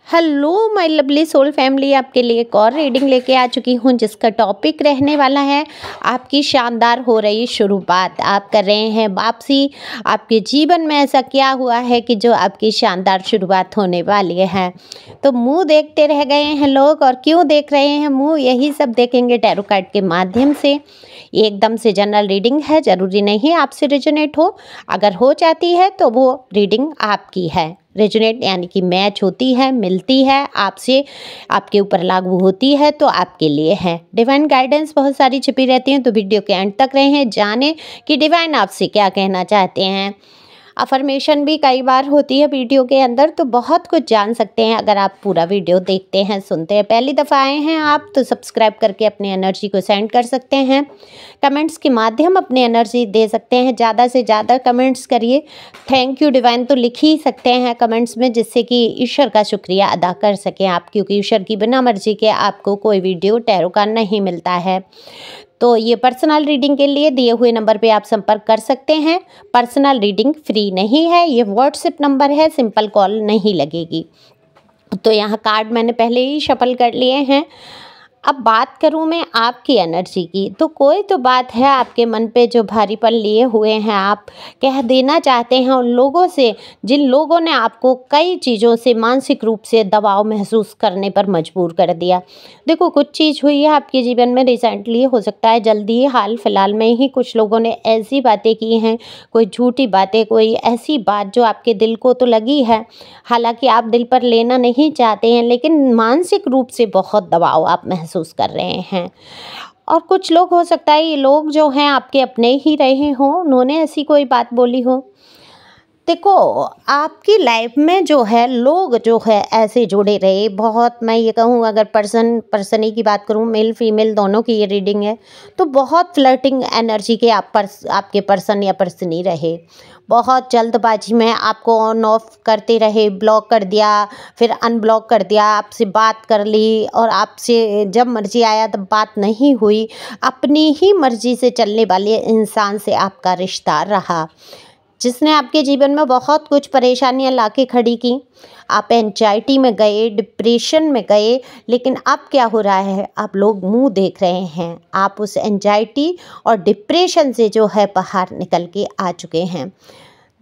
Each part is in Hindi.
Hello my lovely soul family, आपके लिए एक और रीडिंग लेके आ चुकी हूँ जिसका टॉपिक रहने वाला है आपकी शानदार हो रही शुरुआत। आप कर रहे हैं वापसी। आपके जीवन में ऐसा क्या हुआ है कि जो आपकी शानदार शुरुआत होने वाली है। तो मुंह देखते रह गए हैं लोग, और क्यों देख रहे हैं मुंह, यही सब देखेंगे टैरो कार्ड के माध्यम से। ये एकदम से जनरल रीडिंग है, ज़रूरी नहीं आपसे रेजोनेट हो। अगर हो जाती है तो वो रीडिंग आपकी है। रेजोनेट यानी कि मैच होती है, मिलती है आपसे, आपके ऊपर लागू होती है तो आपके लिए है। डिवाइन गाइडेंस बहुत सारी छिपी रहती हैं, तो वीडियो के एंड तक रहें, जानें कि डिवाइन आपसे क्या कहना चाहते हैं। अफर्मेशन भी कई बार होती है वीडियो के अंदर, तो बहुत कुछ जान सकते हैं अगर आप पूरा वीडियो देखते हैं, सुनते हैं। पहली दफ़ा आए हैं आप तो सब्सक्राइब करके अपनी एनर्जी को सेंड कर सकते हैं। कमेंट्स के माध्यम अपनी एनर्जी दे सकते हैं, ज़्यादा से ज़्यादा कमेंट्स करिए। थैंक यू डिवाइन तो लिख ही सकते हैं कमेंट्स में, जिससे कि ईश्वर का शुक्रिया अदा कर सकें आप, क्योंकि ईश्वर की बिना मर्जी के आपको कोई वीडियो टैरो का नहीं मिलता है। तो ये पर्सनल रीडिंग के लिए दिए हुए नंबर पे आप संपर्क कर सकते हैं। पर्सनल रीडिंग फ्री नहीं है, ये व्हाट्सएप नंबर है, सिंपल कॉल नहीं लगेगी। तो यहाँ कार्ड मैंने पहले ही शफल कर लिए हैं। अब बात करूँ मैं आपकी एनर्जी की, तो कोई तो बात है आपके मन पे जो भारीपन लिए हुए हैं, आप कह देना चाहते हैं उन लोगों से जिन लोगों ने आपको कई चीज़ों से मानसिक रूप से दबाव महसूस करने पर मजबूर कर दिया। देखो, कुछ चीज़ हुई है आपके जीवन में रिसेंटली, हो सकता है जल्दी ही, हाल फिलहाल में ही कुछ लोगों ने ऐसी बातें की हैं, कोई झूठी बातें, कोई ऐसी बात जो आपके दिल को तो लगी है, हालांकि आप दिल पर लेना नहीं चाहते हैं, लेकिन मानसिक रूप से बहुत दबाव आप महसूस कर रहे हैं। और कुछ लोग, हो सकता है ये लोग जो हैं आपके अपने ही रहे हों, उन्होंने ऐसी कोई बात बोली हो। देखो, आपकी लाइफ में जो है लोग जो है ऐसे जुड़े रहे बहुत। मैं ये कहूँ, अगर पर्सनी की बात करूँ, मेल फीमेल दोनों की ये रीडिंग है, तो बहुत फ्लर्टिंग एनर्जी के आपके पर्सन या पर्सनी रहे। बहुत जल्दबाजी में आपको ऑन ऑफ करते रहे, ब्लॉक कर दिया, फिर अनब्लॉक कर दिया, आपसे बात कर ली, और आपसे जब मर्जी आया तब बात नहीं हुई। अपनी ही मर्जी से चलने वाले इंसान से आपका रिश्ता रहा, जिसने आपके जीवन में बहुत कुछ परेशानियां लाके खड़ी की। आप एंजाइटी में गए, डिप्रेशन में गए, लेकिन अब क्या हो रहा है, आप लोग मुंह देख रहे हैं। आप उस एंजाइटी और डिप्रेशन से जो है बाहर निकल के आ चुके हैं।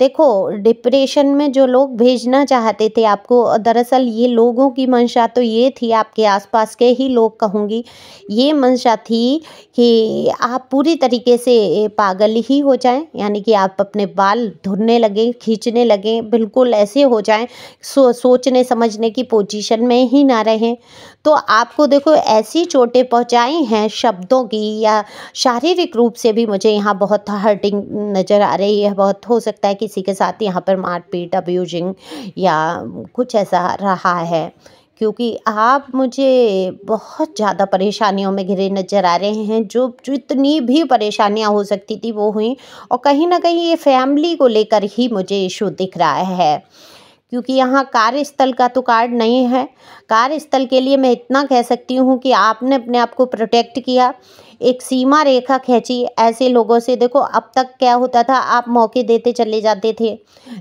देखो, डिप्रेशन में जो लोग भेजना चाहते थे आपको, दरअसल ये लोगों की मंशा तो ये थी, आपके आसपास के ही लोग कहूँगी, ये मंशा थी कि आप पूरी तरीके से पागल ही हो जाएं, यानी कि आप अपने बाल धुलने लगें, खींचने लगें, बिल्कुल ऐसे हो जाएं, सोचने समझने की पोजीशन में ही ना रहें। तो आपको देखो ऐसी चोटें पहुंचाई हैं शब्दों की या शारीरिक रूप से भी, मुझे यहाँ बहुत हर्टिंग नज़र आ रही है। बहुत हो सकता है किसी के साथ यहाँ पर मारपीट, अब्यूजिंग या कुछ ऐसा रहा है, क्योंकि आप मुझे बहुत ज़्यादा परेशानियों में घिरे नज़र आ रहे हैं। जो जितनी भी परेशानियाँ हो सकती थी वो हुई, और कहीं ना कहीं ये फैमिली को लेकर ही मुझे इशू दिख रहा है, क्योंकि यहाँ कार्यस्थल का तो कार्ड नहीं है। कार्यस्थल के लिए मैं इतना कह सकती हूँ कि आपने अपने आप को प्रोटेक्ट किया, एक सीमा रेखा खींची ऐसे लोगों से। देखो, अब तक क्या होता था, आप मौके देते चले जाते थे,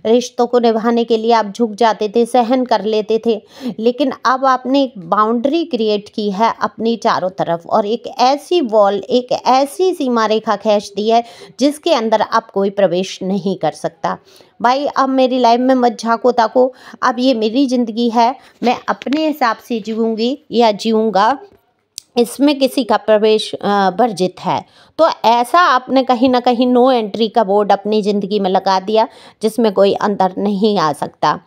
रिश्तों को निभाने के लिए आप झुक जाते थे, सहन कर लेते थे, लेकिन अब आपने एक बाउंड्री क्रिएट की है अपनी चारों तरफ, और एक ऐसी वॉल, एक ऐसी सीमा रेखा खींच दी है जिसके अंदर अब कोई प्रवेश नहीं कर सकता। भाई, अब मेरी लाइफ में मत झांको ताको, अब ये मेरी ज़िंदगी है, मैं अपने हिसाब से जीऊँगी या जीऊँगा, इसमें किसी का प्रवेश वर्जित है। तो ऐसा आपने कहीं ना कहीं नो एंट्री का बोर्ड अपनी ज़िंदगी में लगा दिया, जिसमें कोई अंदर नहीं आ सकता।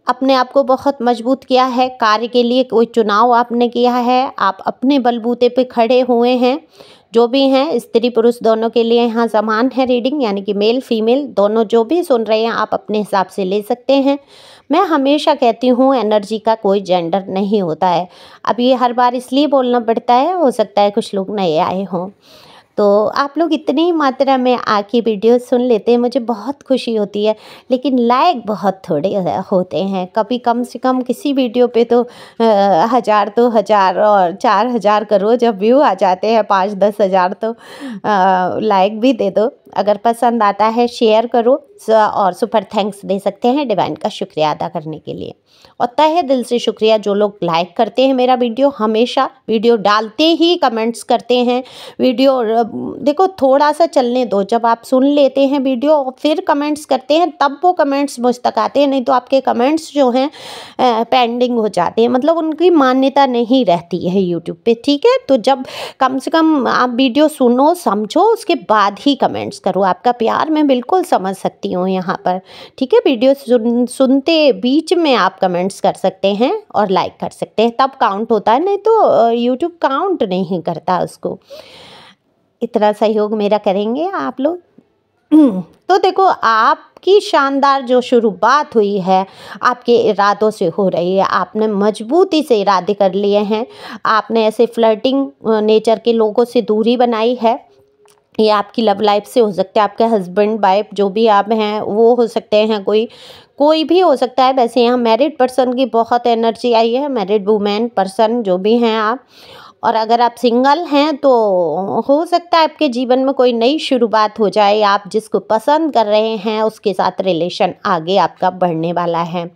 अपने आप को बहुत मजबूत किया है, कार्य के लिए कोई चुनाव आपने किया है, आप अपने बलबूते पे खड़े हुए हैं। जो भी हैं, स्त्री पुरुष दोनों के लिए यहाँ समान है रीडिंग, यानी कि मेल फीमेल दोनों जो भी सुन रहे हैं आप अपने हिसाब से ले सकते हैं। मैं हमेशा कहती हूँ एनर्जी का कोई जेंडर नहीं होता है। अब ये हर बार इसलिए बोलना पड़ता है, हो सकता है कुछ लोग नए आए हों, तो आप लोग इतनी मात्रा में आके वीडियो सुन लेते हैं, मुझे बहुत खुशी होती है, लेकिन लाइक बहुत थोड़े होते हैं। कभी कम से कम किसी वीडियो पे तो 1000 2000 और 4000 करो, जब व्यू आ जाते हैं 5-10 हज़ार तो लाइक भी दे दो। अगर पसंद आता है शेयर करो और सुपर थैंक्स दे सकते हैं डिवाइन का शुक्रिया अदा करने के लिए। और तहे दिल से शुक्रिया जो लोग लाइक करते हैं मेरा वीडियो, हमेशा वीडियो डालते ही कमेंट्स करते हैं। वीडियो देखो थोड़ा सा चलने दो, जब आप सुन लेते हैं वीडियो और फिर कमेंट्स करते हैं तब वो कमेंट्स मुझ तक आते हैं, नहीं तो आपके कमेंट्स जो हैं पेंडिंग हो जाते हैं, मतलब उनकी मान्यता नहीं रहती है यूट्यूब पे, ठीक है। तो जब कम से कम आप वीडियो सुनो समझो उसके बाद ही कमेंट्स करो। आपका प्यार मैं बिल्कुल समझ सकती हूँ यहाँ पर, ठीक है। वीडियो सुनते बीच में आप कमेंट्स कर सकते हैं और लाइक कर सकते हैं, तब काउंट होता है, नहीं तो यूट्यूब काउंट नहीं करता उसको। इतना सहयोग मेरा करेंगे आप लोग। तो देखो आपकी शानदार जो शुरुआत हुई है आपके इरादों से हो रही है। आपने मजबूती से इरादे कर लिए हैं, आपने ऐसे फ्लर्टिंग नेचर के लोगों से दूरी बनाई है। ये आपकी लव लाइफ से हो सकता है, आपके हस्बैंड वाइफ जो भी आप हैं वो हो सकते हैं, कोई भी हो सकता है। वैसे यहाँ मैरिड पर्सन की बहुत एनर्जी आई है, मैरिड वुमेन पर्सन जो भी हैं आप। और अगर आप सिंगल हैं तो हो सकता है आपके जीवन में कोई नई शुरुआत हो जाए, आप जिसको पसंद कर रहे हैं उसके साथ रिलेशन आगे आपका बढ़ने वाला है।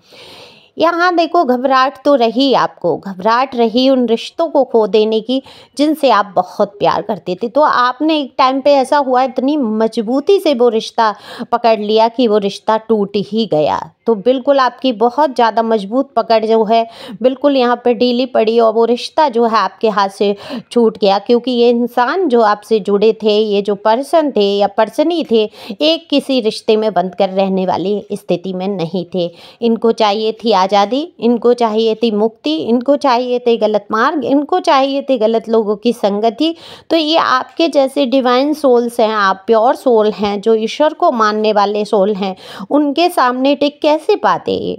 यहाँ देखो घबराहट तो रही, आपको घबराहट रही उन रिश्तों को खो देने की जिनसे आप बहुत प्यार करते थे। तो आपने एक टाइम पे ऐसा हुआ इतनी मजबूती से वो रिश्ता पकड़ लिया कि वो रिश्ता टूट ही गया। तो बिल्कुल आपकी बहुत ज़्यादा मजबूत पकड़ जो है बिल्कुल यहाँ पे ढीली पड़ी और वो रिश्ता जो है आपके हाथ से छूट गया, क्योंकि ये इंसान जो आपसे जुड़े थे, ये जो पर्सन थे या पर्सनी थे, एक किसी रिश्ते में बंद कर रहने वाली स्थिति में नहीं थे। इनको चाहिए थी आज़ादी, इनको चाहिए थी मुक्ति, इनको चाहिए थे गलत मार्ग, इनको चाहिए थे गलत लोगों की संगति। तो ये आपके जैसे डिवाइन सोल्स हैं, आप प्योर सोल हैं जो ईश्वर को मानने वाले सोल हैं, उनके सामने टिक कैसे पाते? ये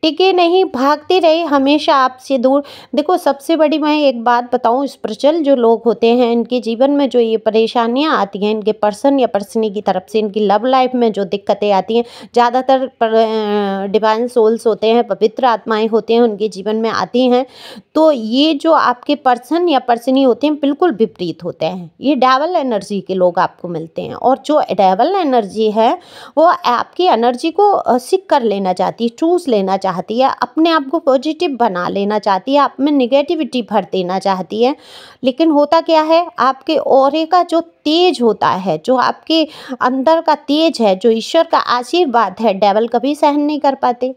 टिके नहीं, भागते रहे हमेशा आपसे दूर। देखो सबसे बड़ी मैं एक बात बताऊं, स्पिरिचुअल जो लोग होते हैं इनके जीवन में जो ये परेशानियां आती हैं, इनके पर्सन या पर्सनी की तरफ से, इनकी लव लाइफ में जो दिक्कतें आती हैं, ज़्यादातर डिवाइन सोल्स होते हैं, पवित्र आत्माएं होते हैं, उनके जीवन में आती हैं। तो ये जो आपके पर्सन या पर्सनी होते हैं बिल्कुल विपरीत होते हैं, ये डेवल एनर्जी के लोग आपको मिलते हैं। और जो डेवल एनर्जी है वो आपकी एनर्जी को सिक कर लेना चाहती है, चूस लेना चाहती है, अपने आप को पॉजिटिव बना लेना चाहती है, आप में निगेटिविटी भर देना चाहती है। लेकिन होता क्या है, आपके ऑरे का जो तेज होता है, जो आपके अंदर का तेज है, जो ईश्वर का आशीर्वाद है, डेवल कभी सहन नहीं कर पाते।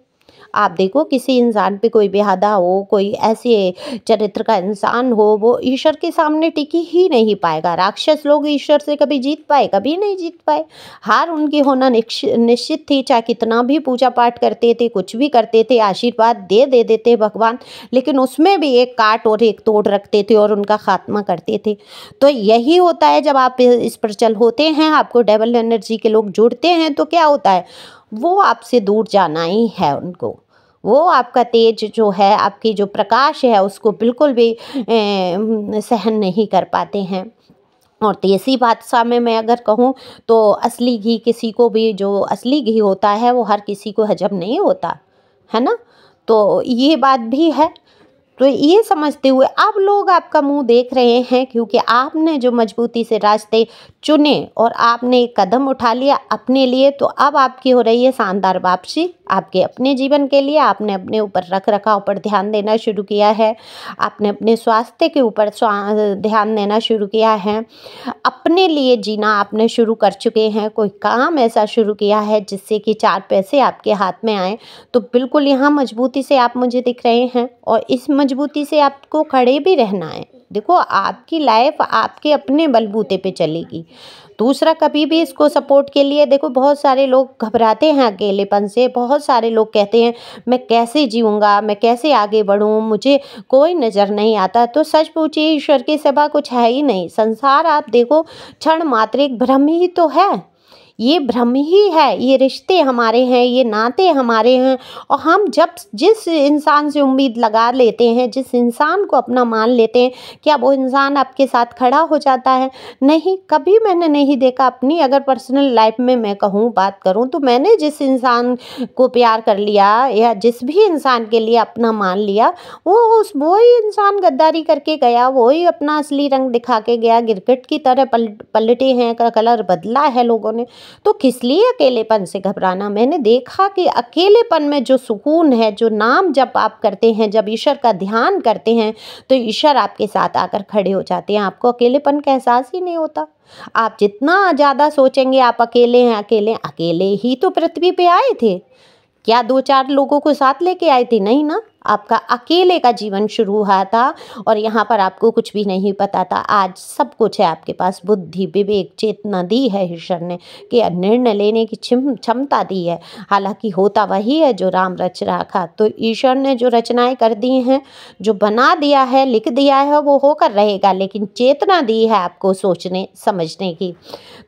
आप देखो किसी इंसान पे कोई बेहदा हो, कोई ऐसे चरित्र का इंसान हो, वो ईश्वर के सामने टिकी ही नहीं पाएगा। राक्षस लोग ईश्वर से कभी जीत पाए? कभी नहीं जीत पाए। हार उनकी होना निश्चित थी, चाहे कितना भी पूजा पाठ करते थे, कुछ भी करते थे, आशीर्वाद दे देते भगवान, लेकिन उसमें भी एक काट और एक तोड़ रखते थे और उनका खात्मा करते थे। तो यही होता है जब आप स्पिरिचुअल होते हैं, आपको डेवल एनर्जी के लोग जुड़ते हैं तो क्या होता है, वो आपसे दूर जाना ही है उनको। वो आपका तेज जो है, आपकी जो प्रकाश है उसको बिल्कुल भी सहन नहीं कर पाते हैं। और देसी बादशाह में मैं अगर कहूँ तो असली घी किसी को भी, जो असली घी होता है वो हर किसी को हजम नहीं होता है ना। तो ये बात भी है। तो ये समझते हुए अब लोग आपका मुंह देख रहे हैं, क्योंकि आपने जो मजबूती से रास्ते चुने और आपने एक कदम उठा लिया अपने लिए। तो अब आपकी हो रही है शानदार वापसी आपके अपने जीवन के लिए। आपने अपने ऊपर रख रखाव पर ध्यान देना शुरू किया है, आपने अपने स्वास्थ्य के ऊपर ध्यान देना शुरू किया है, अपने लिए जीना आपने शुरू कर चुके हैं। कोई काम ऐसा शुरू किया है जिससे कि 4 पैसे आपके हाथ में आए। तो बिल्कुल यहाँ मजबूती से आप मुझे दिख रहे हैं और इस मजबूती से आपको खड़े भी रहना है। देखो आपकी लाइफ आपके अपने बलबूते पे चलेगी, दूसरा कभी भी इसको सपोर्ट के लिए। देखो बहुत सारे लोग घबराते हैं अकेलेपन से, बहुत सारे लोग कहते हैं मैं कैसे जीऊँगा, मैं कैसे आगे बढ़ूँ, मुझे कोई नज़र नहीं आता। तो सच पूछिए, ईश्वर के सिवा कुछ है ही नहीं। संसार आप देखो क्षण मात्र एक भ्रम ही तो है। ये भ्रम ही है, ये रिश्ते हमारे हैं, ये नाते हमारे हैं। और हम जब जिस इंसान से उम्मीद लगा लेते हैं, जिस इंसान को अपना मान लेते हैं, क्या वो इंसान आपके साथ खड़ा हो जाता है? नहीं, कभी मैंने नहीं देखा। अपनी अगर पर्सनल लाइफ में मैं कहूँ, बात करूँ, तो मैंने जिस इंसान को प्यार कर लिया या जिस भी इंसान के लिए अपना मान लिया, वही इंसान गद्दारी करके गया, वही अपना असली रंग दिखा के गया, गिरगिट की तरह पलटे हैं, कलर बदला है लोगों ने। तो किस लिए अकेलेपन से घबराना? मैंने देखा कि अकेलेपन में जो सुकून है, जो नाम जब आप करते हैं, जब ईश्वर का ध्यान करते हैं, तो ईश्वर आपके साथ आकर खड़े हो जाते हैं। आपको अकेलेपन का एहसास ही नहीं होता। आप जितना ज़्यादा सोचेंगे आप अकेले हैं, अकेले ही तो पृथ्वी पे आए थे। क्या 2-4 लोगों को साथ लेके आए थे? नहीं ना। आपका अकेले का जीवन शुरू हुआ था और यहाँ पर आपको कुछ भी नहीं पता था। आज सब कुछ है आपके पास, बुद्धि, विवेक, चेतना दी है ईश्वर ने, कि निर्णय लेने की क्षमता दी है। हालांकि होता वही है जो राम रच रखा। तो ईश्वर ने जो रचनाएं कर दी हैं, जो बना दिया है, लिख दिया है, वो होकर रहेगा। लेकिन चेतना दी है आपको सोचने समझने की।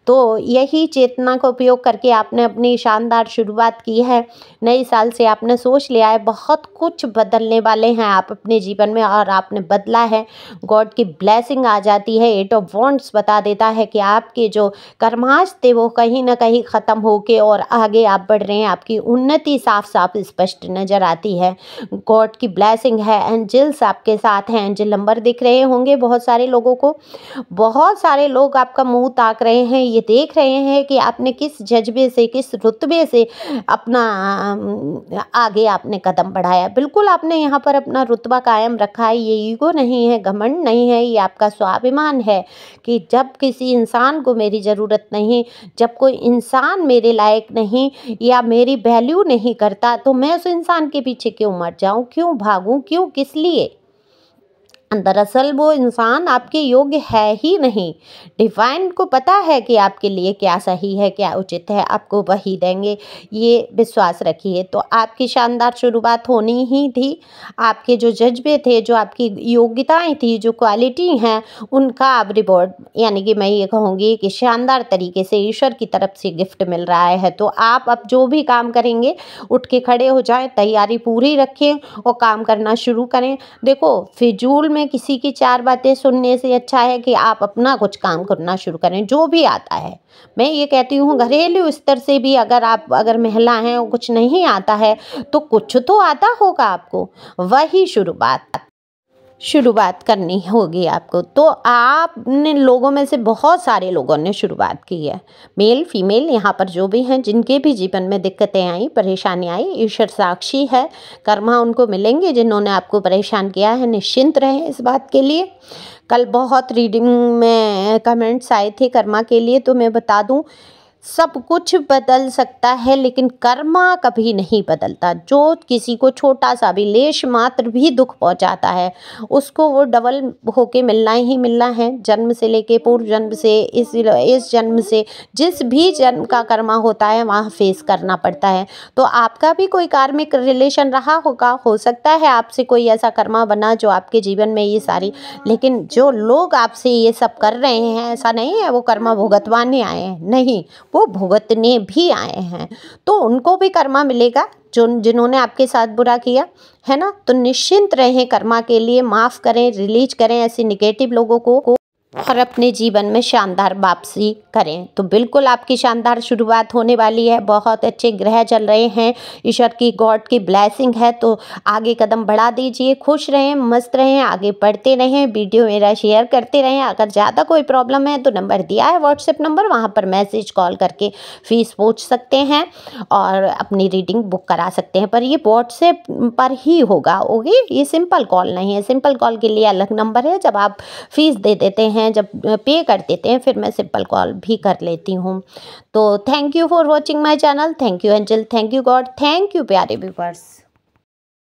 तो यही चेतना का उपयोग करके आपने अपनी शानदार शुरुआत की है। नए साल से आपने सोच लिया है बहुत कुछ बदलने वाले हैं आप अपने जीवन में, और आपने बदला है। गॉड की ब्लेसिंग आ जाती है। 8 ऑफ वॉन्ड्स बता देता है कि आपके जो कर्माश थे वो कहीं ना कहीं ख़त्म होके और आगे आप बढ़ रहे हैं। आपकी उन्नति साफ साफ स्पष्ट नज़र आती है। गॉड की ब्लेसिंग है। एंजल्स आपके साथ हैं। एंजल नंबर दिख रहे होंगे बहुत सारे लोगों को। बहुत सारे लोग आपका मुंह ताक रहे हैं, ये देख रहे हैं कि आपने किस जज्बे से, किस रुतबे से अपना आगे आपने कदम बढ़ाया। बिल्कुल आपने यहाँ पर अपना रुतबा कायम रखा है। ये ईगो नहीं है, घमंड नहीं है, ये आपका स्वाभिमान है कि जब किसी इंसान को मेरी ज़रूरत नहीं, जब कोई इंसान मेरे लायक नहीं या मेरी वैल्यू नहीं करता, तो मैं उस इंसान के पीछे क्यों मर जाऊँ, क्यों भागूँ, क्यों, किस लिए? दरअसल वो इंसान आपके योग्य है ही नहीं। डिवाइन को पता है कि आपके लिए क्या सही है, क्या उचित है, आपको वही देंगे, ये विश्वास रखिए। तो आपकी शानदार शुरुआत होनी ही थी। आपके जो जज्बे थे, जो आपकी योग्यताएं थी, जो क्वालिटी हैं, उनका अब रिवॉर्ड, यानी कि मैं ये कहूँगी कि शानदार तरीके से ईश्वर की तरफ से गिफ्ट मिल रहा है। तो आप अब जो भी काम करेंगे, उठ के खड़े हो जाएं, तैयारी पूरी रखें और काम करना शुरू करें। देखो, फिजूल में किसी की 4 बातें सुनने से अच्छा है कि आप अपना कुछ काम करना शुरू करें, जो भी आता है। मैं ये कहती हूँ घरेलू स्तर से भी अगर महिला हैं और कुछ नहीं आता है, तो कुछ तो आता होगा आपको, वही शुरुआत करनी होगी आपको। तो आपने लोगों में से बहुत सारे लोगों ने शुरुआत की है, मेल फीमेल, यहाँ पर जो भी हैं, जिनके भी जीवन में दिक्कतें आई, परेशानी आई, ईश्वर साक्षी है, कर्मा उनको मिलेंगे जिन्होंने आपको परेशान किया है। निश्चिंत रहें इस बात के लिए। कल बहुत रीडिंग में कमेंट्स आए थे कर्मा के लिए, तो मैं बता दूं, सब कुछ बदल सकता है लेकिन कर्मा कभी नहीं बदलता। जो किसी को छोटा सा भी लेश मात्र भी दुख पहुंचाता है, उसको वो डबल होके मिलना ही मिलना है। जन्म से लेके पूर्व जन्म से, इस जन्म से, जिस भी जन्म का कर्मा होता है वहाँ फेस करना पड़ता है। तो आपका भी कोई कार्मिक रिलेशन रहा होगा, हो सकता है आपसे कोई ऐसा कर्मा बना जो आपके जीवन में ये सारी, लेकिन जो लोग आपसे ये सब कर रहे हैं, ऐसा नहीं है वो कर्मा भुगतवाने आए हैं, नहीं, वो भुगतने भी आए हैं। तो उनको भी कर्मा मिलेगा जो जिन्होंने आपके साथ बुरा किया है ना। तो निश्चिंत रहें, कर्मा के लिए माफ़ करें, रिलीज करें ऐसे निगेटिव लोगों को और अपने जीवन में शानदार वापसी करें। तो बिल्कुल आपकी शानदार शुरुआत होने वाली है। बहुत अच्छे ग्रह चल रहे हैं, ईश्वर की, गॉड की ब्लेसिंग है। तो आगे कदम बढ़ा दीजिए, खुश रहें, मस्त रहें, आगे बढ़ते रहें, वीडियो मेरा शेयर करते रहें। अगर ज़्यादा कोई प्रॉब्लम है तो नंबर दिया है, व्हाट्सएप नंबर, वहाँ पर मैसेज कॉल करके फीस पूछ सकते हैं और अपनी रीडिंग बुक करा सकते हैं। पर ये व्हाट्सएप पर ही होगा, ओके, ये सिंपल कॉल नहीं है। सिंपल कॉल के लिए अलग नंबर है। जब आप फीस दे देते हैं, जब पे कर देते हैं, फिर मैं सिंपल कॉल भी कर लेती हूँ। तो thank you for watching my channel. Thank you angel, thank you God, thank you प्यारे व्यूअर्स।